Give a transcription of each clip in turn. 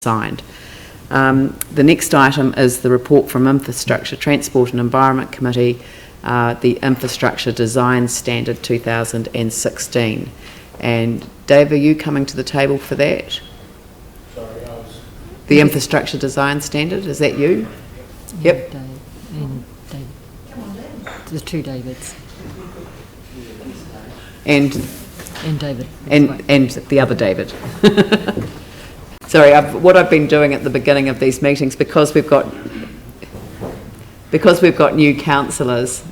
signed. The next item is the report from Infrastructure, Transport and Environment Committee, the Infrastructure Design Standard 2016. And Dave, are you coming to the table for that? Sorry, I was... The Infrastructure Design Standard, is that you? Yep. And David. The two Davids. And David. And the other David. Sorry, what I've been doing at the beginning of these meetings, because we've got new councillors,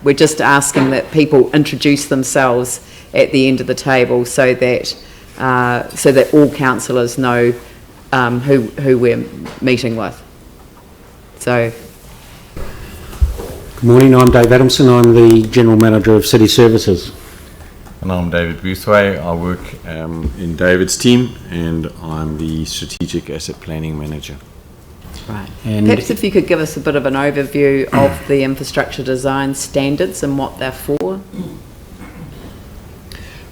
we're just asking that people introduce themselves at the end of the table, so that all councillors know who we're meeting with. So. Good morning, I'm Dave Adamson. I'm the General Manager of City Services. And I'm David Boothway. I work in David's team, and I'm the Strategic Asset Planning Manager. Right. And perhaps if you could give us a bit of an overview of the infrastructure design standards and what they're for.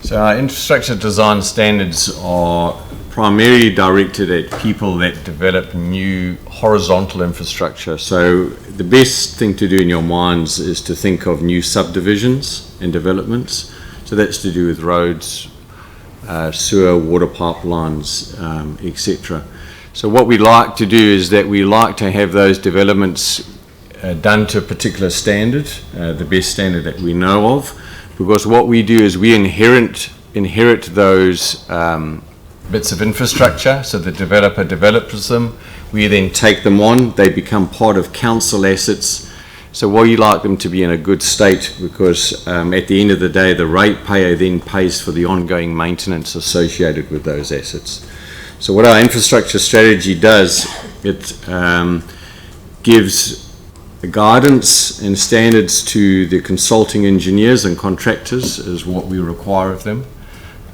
So our infrastructure design standards are primarily directed at people that develop new horizontal infrastructure. So the best thing to do in your minds is to think of new subdivisions and developments. So that's to do with roads, sewer, water pipelines, etc. So what we like to do is that we like to have those developments done to a particular standard, the best standard that we know of, because what we do is we inherit those bits of infrastructure. So the developer develops them, we then take them on, they become part of council assets. So we like them to be in a good state, because at the end of the day, the ratepayer then pays for the ongoing maintenance associated with those assets. So what our infrastructure strategy does, it gives guidance and standards to the consulting engineers and contractors is what we require of them.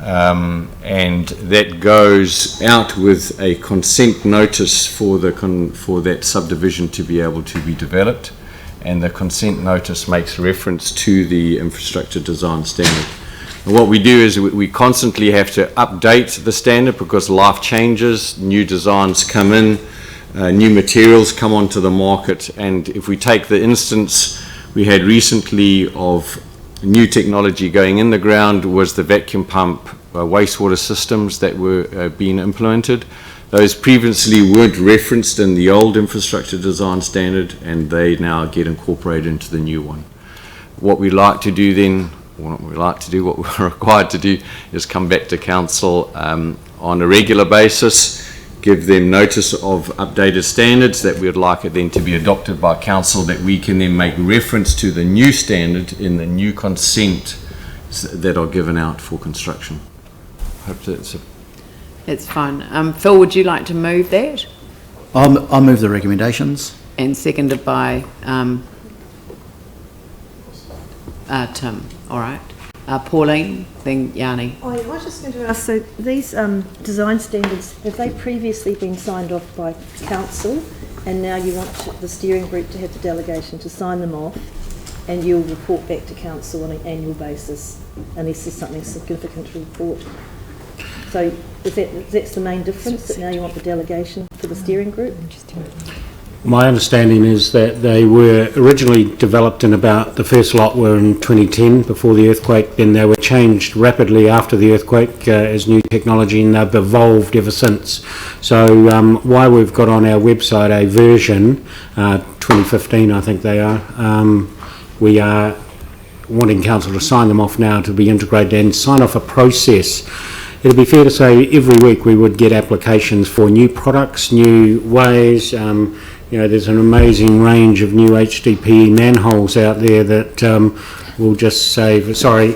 And that goes out with a consent notice for that subdivision to be able to be developed. And the consent notice makes reference to the infrastructure design standard. And what we do is we constantly have to update the standard, because life changes, new designs come in, new materials come onto the market. And if we take the instance we had recently of new technology going in the ground, was the vacuum pump wastewater systems that were being implemented. Those previously weren't referenced in the old infrastructure design standard, and they now get incorporated into the new one. What we like to do then, what we're required to do, is come back to council on a regular basis, give them notice of updated standards that we would like it then to be adopted by council, that we can then make reference to the new standard in the new consent that are given out for construction. Hope that's It's fine. Phil, would you like to move that? I'll move the recommendations. And seconded by Tim. All right. Pauline, then Yanni. I was just going to ask, so these design standards, have they previously been signed off by council, and now you want the steering group to have the delegation to sign them off, and you'll report back to council on an annual basis unless there's something significant to report? So that's the main difference, that now you want the delegation for the steering group? My understanding is that they were originally developed in about, the first lot were in 2010 before the earthquake, then they were changed rapidly after the earthquake as new technology, and they've evolved ever since. So why we've got on our website a version, 2015 I think they are, we are wanting council to sign them off now to be integrated and sign off a process. It'd be fair to say every week we would get applications for new products, new ways. There's an amazing range of new HDPE manholes out there that will just save, high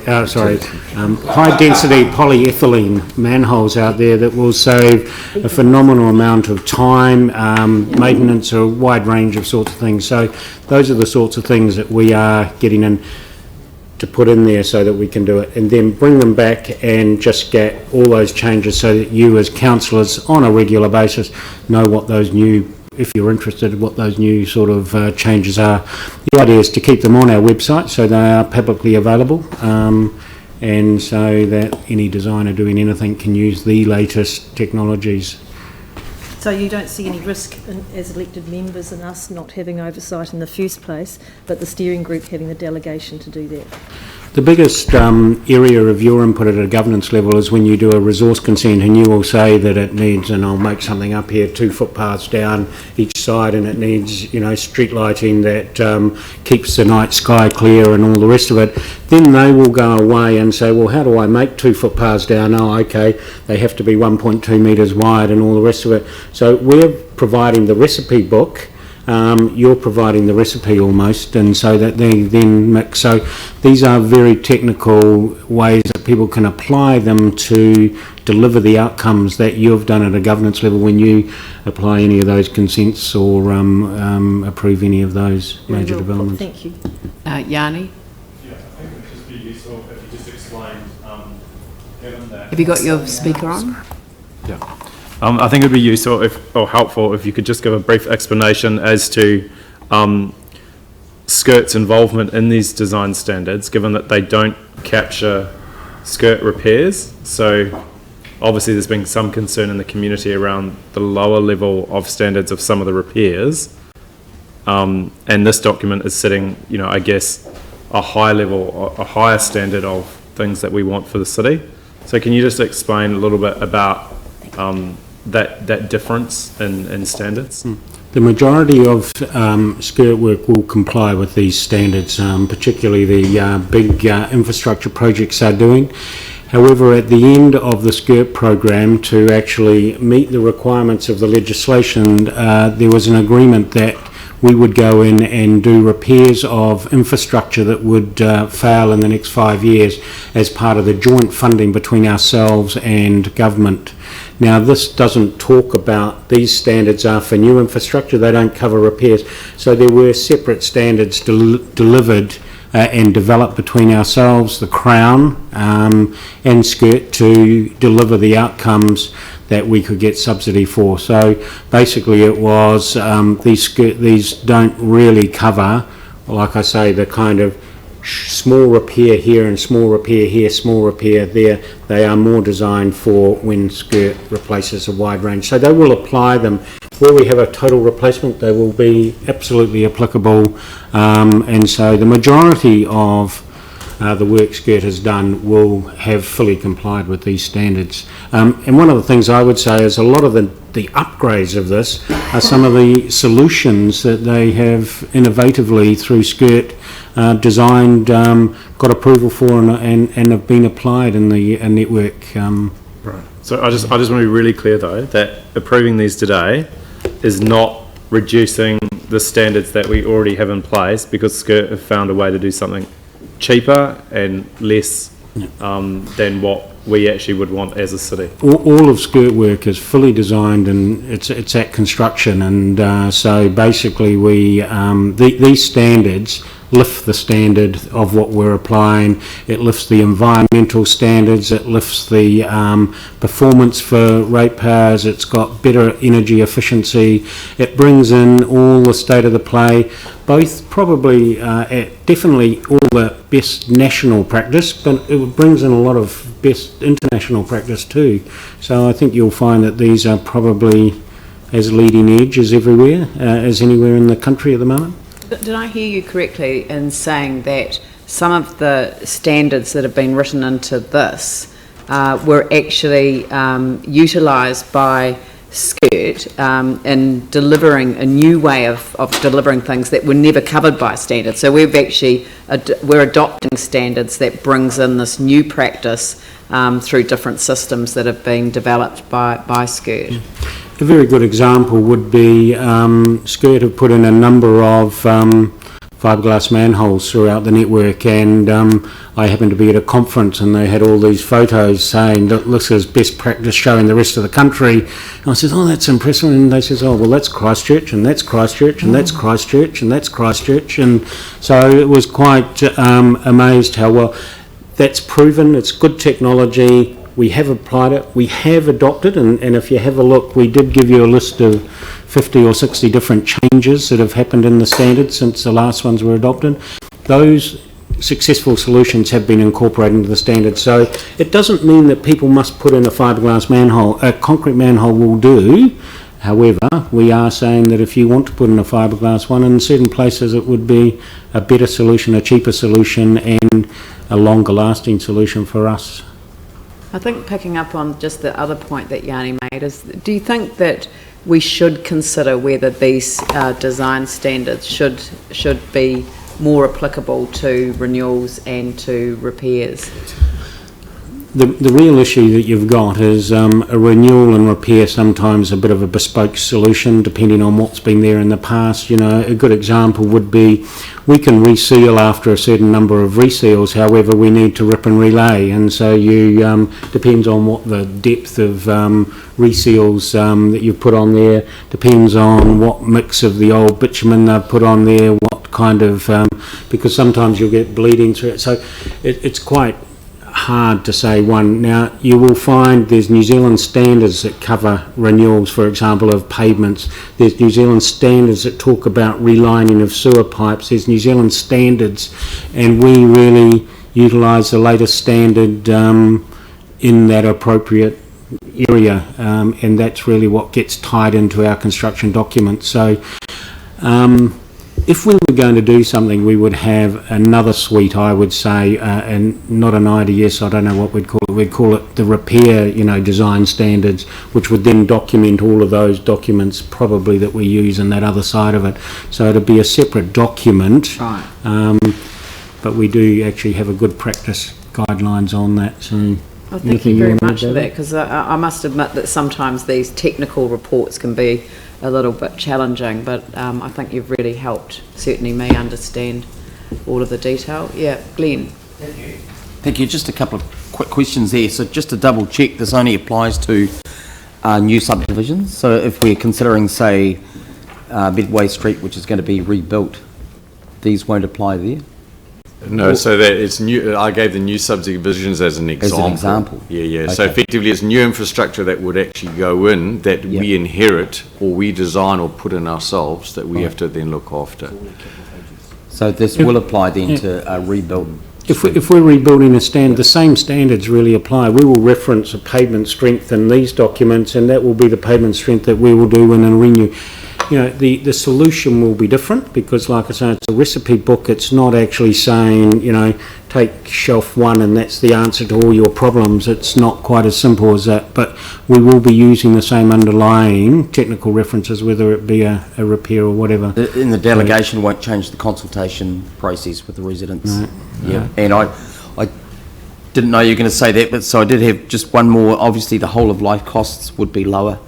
density polyethylene manholes out there that will save a phenomenal amount of time, maintenance, a wide range of sorts of things. So those are the sorts of things that we are getting in to put in there so that we can do it, and then bring them back and just get all those changes so that you as councillors on a regular basis know what those new, if you're interested, what those new sort of changes are. The idea is to keep them on our website so they are publicly available, and so that any designer doing anything can use the latest technologies. So you don't see any risk as elected members and us not having oversight in the first place, but the steering group having the delegation to do that? The biggest area of your input at a governance level is when you do a resource consent and you will say that it needs, and I'll make something up here, 2 footpaths down each side, and it needs, you know, street lighting that keeps the night sky clear and all the rest of it. Then they will go away and say, well, how do I make 2 footpaths down? Oh, okay, they have to be 1.2 metres wide and all the rest of it. So we're providing the recipe book. You're providing the recipe almost, and so that they then mix. So these are very technical ways that people can apply them to deliver the outcomes that you've done at a governance level when you apply any of those consents or approve any of those major developments. Thank you. Yanni, Yeah, I think it would just be useful if you just explained, given that... have you got your speaker on? Yeah. I think it would be useful or helpful if you could just give a brief explanation as to skirt's involvement in these design standards, given that they don't capture skirt repairs. So obviously there's been some concern in the community around the lower level of standards of some of the repairs. And this document is setting, you know, I guess, a high level, a higher standard of things that we want for the city. So can you just explain a little bit about that difference in standards? The majority of skirt work will comply with these standards, particularly the big infrastructure projects are doing. However, at the end of the skirt program, to actually meet the requirements of the legislation, there was an agreement that we would go in and do repairs of infrastructure that would fail in the next 5 years as part of the joint funding between ourselves and government. Now, this doesn't talk about, these standards are for new infrastructure, they don't cover repairs. So there were separate standards delivered and developed between ourselves, the Crown and Skirt to deliver the outcomes that we could get subsidy for. So basically it was, these don't really cover, like I say, the kind of small repair here and small repair here, small repair there. They are more designed for when Skirt replaces a wide range. So they will apply them. Where we have a total replacement, they will be absolutely applicable. And so the majority of the work Skirt has done will have fully complied with these standards. And one of the things I would say is a lot of the upgrades of this are some of the solutions that they have innovatively through Skirt designed, got approval for and have been applied in the network. Right. So I just want to be really clear though, that approving these today is not reducing the standards that we already have in place, because Skirt have found a way to do something cheaper and less than what we actually would want as a city. All of Skirt work is fully designed and it's at construction, and so basically we these standards lift the standard of what we're applying. It lifts the environmental standards, it lifts the performance for ratepayers, it's got better energy efficiency, it brings in all the state of the play, both probably definitely all the best national practice, but it brings in a lot of best international practice too. So I think you'll find that these are probably as leading edge as everywhere, as anywhere in the country at the moment. Did I hear you correctly in saying that some of the standards that have been written into this were actually utilised by Skirt in delivering a new way of delivering things that were never covered by standards? So we've actually, we're adopting standards that brings in this new practice through different systems that have been developed by Skirt. A very good example would be Skirt have put in a number of fiberglass manholes throughout the network, and I happened to be at a conference and they had all these photos saying that this is best practice showing the rest of the country. And I said, oh, that's impressive. And they said, oh, well, that's Christchurch and that's Christchurch and that's Christchurch and that's Christchurch. And so it was quite amazed how well that's proven. It's good technology. We have applied it, we have adopted, and if you have a look, we did give you a list of 50 or 60 different changes that have happened in the standards since the last ones were adopted. Those successful solutions have been incorporated into the standards. So it doesn't mean that people must put in a fiberglass manhole. A concrete manhole will do. However, we are saying that if you want to put in a fiberglass one, in certain places it would be a better solution, a cheaper solution, and a longer lasting solution for us. I think picking up on just the other point that Yanni made is, do you think that we should consider whether these design standards should be more applicable to renewals and to repairs? The real issue that you've got is a renewal and repair, sometimes a bit of a bespoke solution depending on what's been there in the past. You know, a good example would be we can reseal after a certain number of reseals, however we need to rip and relay, and so you depends on what the depth of reseals that you've put on there, depends on what mix of the old bitumen they've put on there, what kind of because sometimes you'll get bleeding through it, so it's quite hard to say one. Now, you will find there's New Zealand standards that cover renewals, for example, of pavements. There's New Zealand standards that talk about relining of sewer pipes. There's New Zealand standards, and we really utilise the latest standard in that appropriate area, and that's really what gets tied into our construction documents. So if we were going to do something, we would have another suite, I would say, and not an IDS, I don't know what we'd call it. We'd call it the repair, design standards, which would then document all of those documents probably that we use in that other side of it. So it'd be a separate document, Right. But we do actually have a good practice guidelines on that. So Well, thank you very much for that, because I must admit that sometimes these technical reports can be a little bit challenging, but I think you've really helped, certainly me, understand all of the detail. Yeah, Glenn. Thank you. Just a couple of quick questions there. So just to double check, this only applies to new subdivisions. So if we're considering, say, Midway Street, which is going to be rebuilt, these won't apply there? No, so that it's new. I gave the new subdivisions as an example. As an example. Yeah. Okay. So effectively, it's new infrastructure that would actually go in that we inherit, or we design, or put in ourselves that we have to then look after. So this will apply then to rebuilt. If we're rebuilding the same standards really apply. We will reference a pavement strength in these documents, and that will be the pavement strength that we will do when in renew. The solution will be different because, like I say, it's a recipe book. It's not actually saying, take shelf one and that's the answer to all your problems. It's not quite as simple as that, but we will be using the same underlying technical references, whether it be a repair or whatever. In the delegation won't change the consultation process with the residents. No. Yeah, and I didn't know you were going to say that, but so I did have just one more. Obviously, the whole of life costs would be lower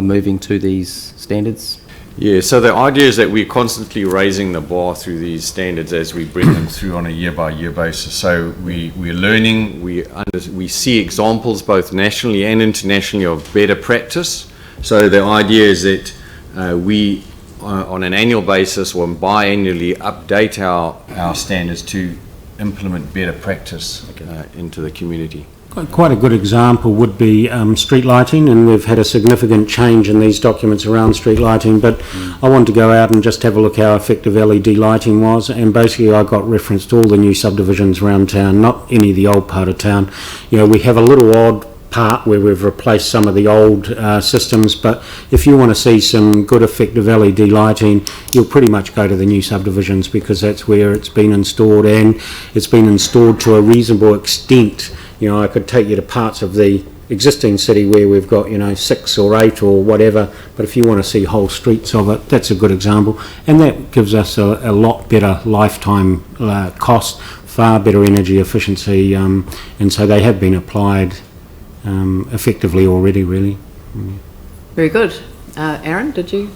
moving to these standards. Yeah, so the idea is that we're constantly raising the bar through these standards as we bring them through on a year-by-year basis. So we're learning, we see examples both nationally and internationally of better practice. So the idea is that we, on an annual basis or biannually, update our standards to implement better practice into the community. Quite a good example would be street lighting, and we've had a significant change in these documents around street lighting, but I wanted to go out and just have a look how effective LED lighting was, and basically I got reference to all the new subdivisions around town, not any of the old part of town. We have a little odd part where we've replaced some of the old systems, but if you want to see some good effective LED lighting, you'll pretty much go to the new subdivisions because that's where it's been installed, and it's been installed to a reasonable extent. I could take you to parts of the existing city where we've got 6 or 8 or whatever, but if you want to see whole streets of it, that's a good example, and that gives us a lot better lifetime cost, far better energy efficiency, and so they have been applied effectively already, really. Very good. Aaron, did you?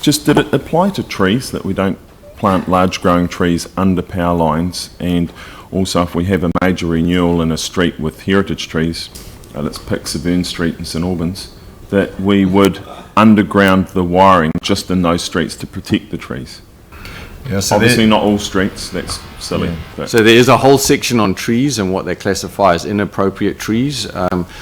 Did it apply to trees, that we don't plant large growing trees under power lines? And also, if we have a major renewal in a street with heritage trees, let's pick Severn Street in St Albans, that we would underground the wiring just in those streets to protect the trees. Yeah, so obviously not all streets, that's silly. Yeah. So there is a whole section on trees and what they classify as inappropriate trees.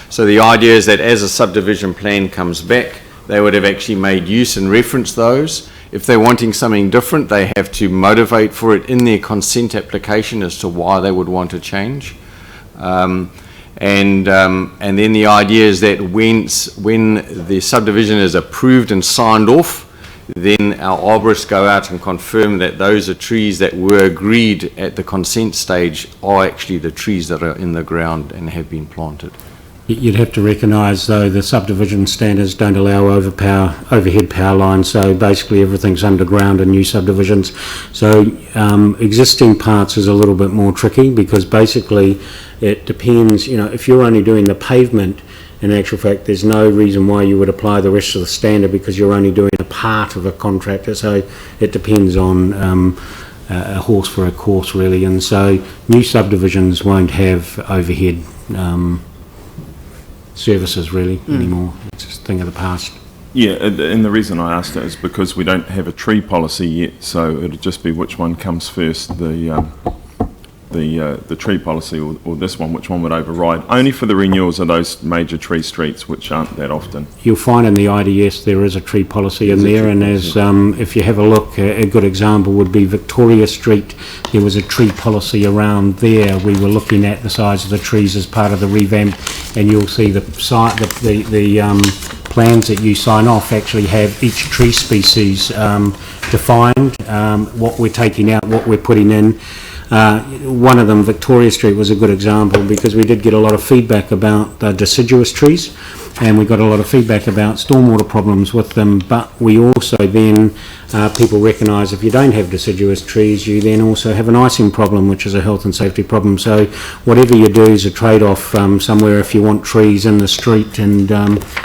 So the idea is that as a subdivision plan comes back, they would have actually made use and referenced those. If they're wanting something different, they have to motivate for it in their consent application as to why they would want to change. And then the idea is that when the subdivision is approved and signed off, then our arborists go out and confirm that those are trees that were agreed at the consent stage are actually the trees that are in the ground and have been planted. You'd have to recognise, though, the subdivision standards don't allow overhead power lines, so basically everything's underground in new subdivisions. So existing parts is a little bit more tricky, because basically it depends, if you're only doing the pavement, in actual fact, there's no reason why you would apply the rest of the standard, because you're only doing a part of a contractor, so it depends on a horse for a course, really. And so new subdivisions won't have overhead services really anymore. It's just a thing of the past. Yeah, and the reason I asked it is because we don't have a tree policy yet, so it'll just be which one comes first, the tree policy or this one, which one would override, only for the renewals of those major tree streets, which aren't that often. You'll find in the IDS there is a tree policy in there, and as if you have a look, a good example would be Victoria Street. There was a tree policy around there. We were looking at the size of the trees as part of the revamp, and you'll see the plans that you sign off actually have each tree species defined, what we're taking out, what we're putting in. One of them, Victoria Street, was a good example, because we did get a lot of feedback about the deciduous trees, and we got a lot of feedback about stormwater problems with them, but we also then, people recognise if you don't have deciduous trees, you then also have an icing problem, which is a health and safety problem. So whatever you do is a trade-off somewhere if you want trees in the street, and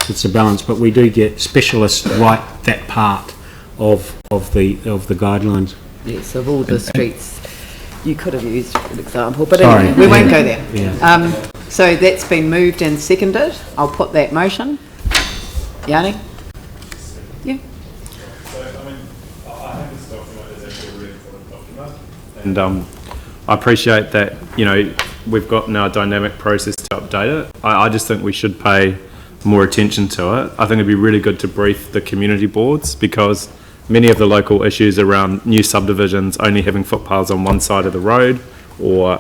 it's a balance. But we do get specialists write that part of the guidelines. Yes, of all the streets you could have used, for example, but Sorry. anyway, we won't go there. Yeah. So that's been moved and seconded. I'll put that motion. Yanni? Yeah. So, I think this document is actually a really important document. And I appreciate that, we've got now a dynamic process to update it. I just think we should pay more attention to it. I think it'd be really good to brief the community boards, because many of the local issues around new subdivisions only having footpaths on one side of the road, or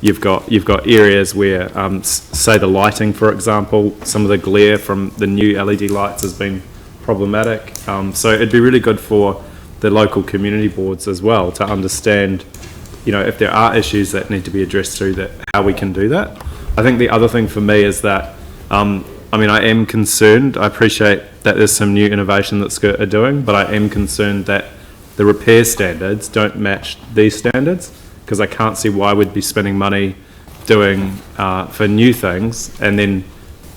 you've got areas where, say the lighting, for example, some of the glare from the new LED lights has been problematic. So it'd be really good for the local community boards as well to understand, if there are issues that need to be addressed through that, how we can do that. I think the other thing for me is that, I am concerned. I appreciate that there's some new innovation that SCIRT are doing, but I am concerned that the repair standards don't match these standards, because I can't see why we'd be spending money doing for new things and then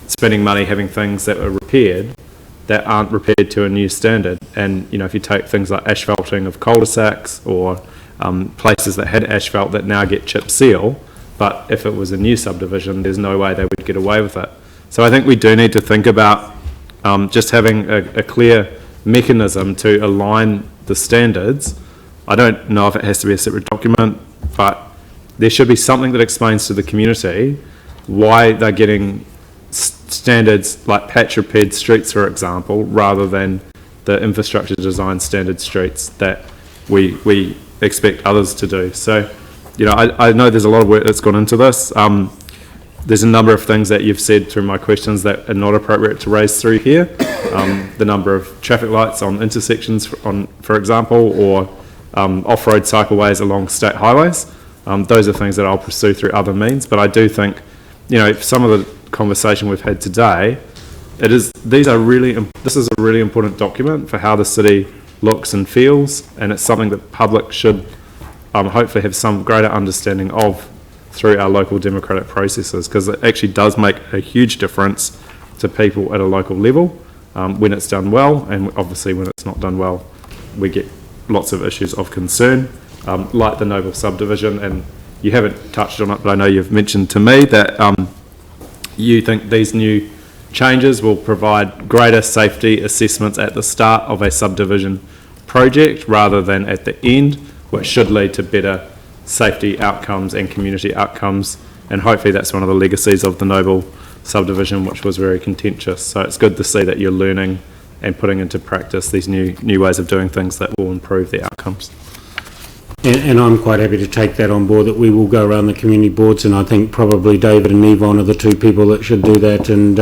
spending money having things that are repaired that aren't repaired to a new standard. And if you take things like asphalting of cul-de-sacs, or places that had asphalt that now get chip seal, but if it was a new subdivision, there's no way they would get away with it. So I think we do need to think about just having a clear mechanism to align the standards. I don't know if it has to be a separate document, but there should be something that explains to the community why they're getting standards like patch repaired streets, for example, rather than the infrastructure design standard streets that we expect others to do. So, I know there's a lot of work that's gone into this. There's a number of things that you've said through my questions that are not appropriate to raise through here. The number of traffic lights on intersections, for example, or off-road cycleways along state highways. Those are things that I'll pursue through other means. But I do think, some of the conversation we've had today, this is a really important document for how the city looks and feels, and it's something that public should hopefully have some greater understanding of through our local democratic processes, because it actually does make a huge difference to people at a local level when it's done well, and obviously when it's not done well we get lots of issues of concern, like the Noble subdivision. And you haven't touched on it, but I know you've mentioned to me that you think these new changes will provide greater safety assessments at the start of a subdivision project rather than at the end, which should lead to better safety outcomes and community outcomes, and hopefully that's one of the legacies of the Noble subdivision, which was very contentious. So it's good to see that you're learning and putting into practice these new ways of doing things that will improve the outcomes. And I'm quite happy to take that on board, that we will go around the community boards, and I think probably David and Yvonne are the two people that should do that. And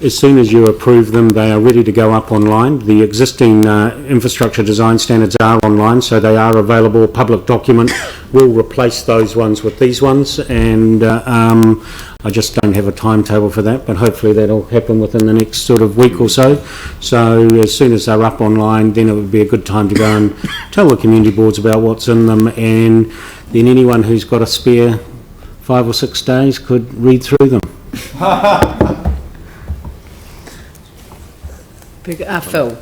as soon as you approve them, they are ready to go up online. The existing infrastructure design standards are online, so they are available. A public document will replace those ones with these ones, and I just don't have a timetable for that, but hopefully that'll happen within the next sort of week or so. So as soon as they're up online, then it would be a good time to go and tell the community boards about what's in them, and then anyone who's got a spare 5 or 6 days could read through them. Phil.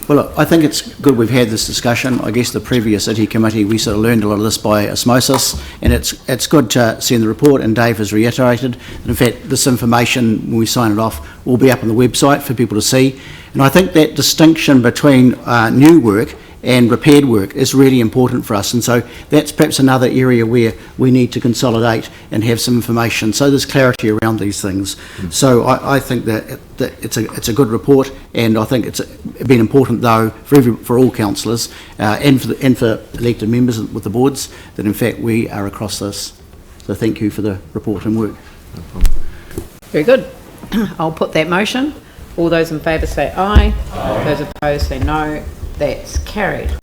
Well, look, I think it's good we've had this discussion. I guess the previous city committee, we sort of learned a lot of this by osmosis, and it's good to see in the report, and Dave has reiterated, that in fact this information, when we sign it off, will be up on the website for people to see. And I think that distinction between new work and repaired work is really important for us, and so that's perhaps another area where we need to consolidate and have some information so there's clarity around these things. So I think that it's a good report, and I think it's been important though for all councillors and for elected members with the boards, that in fact we are across this. So thank you for the report and work. Very good. I'll put that motion. All those in favour say aye. Those opposed say no. That's carried.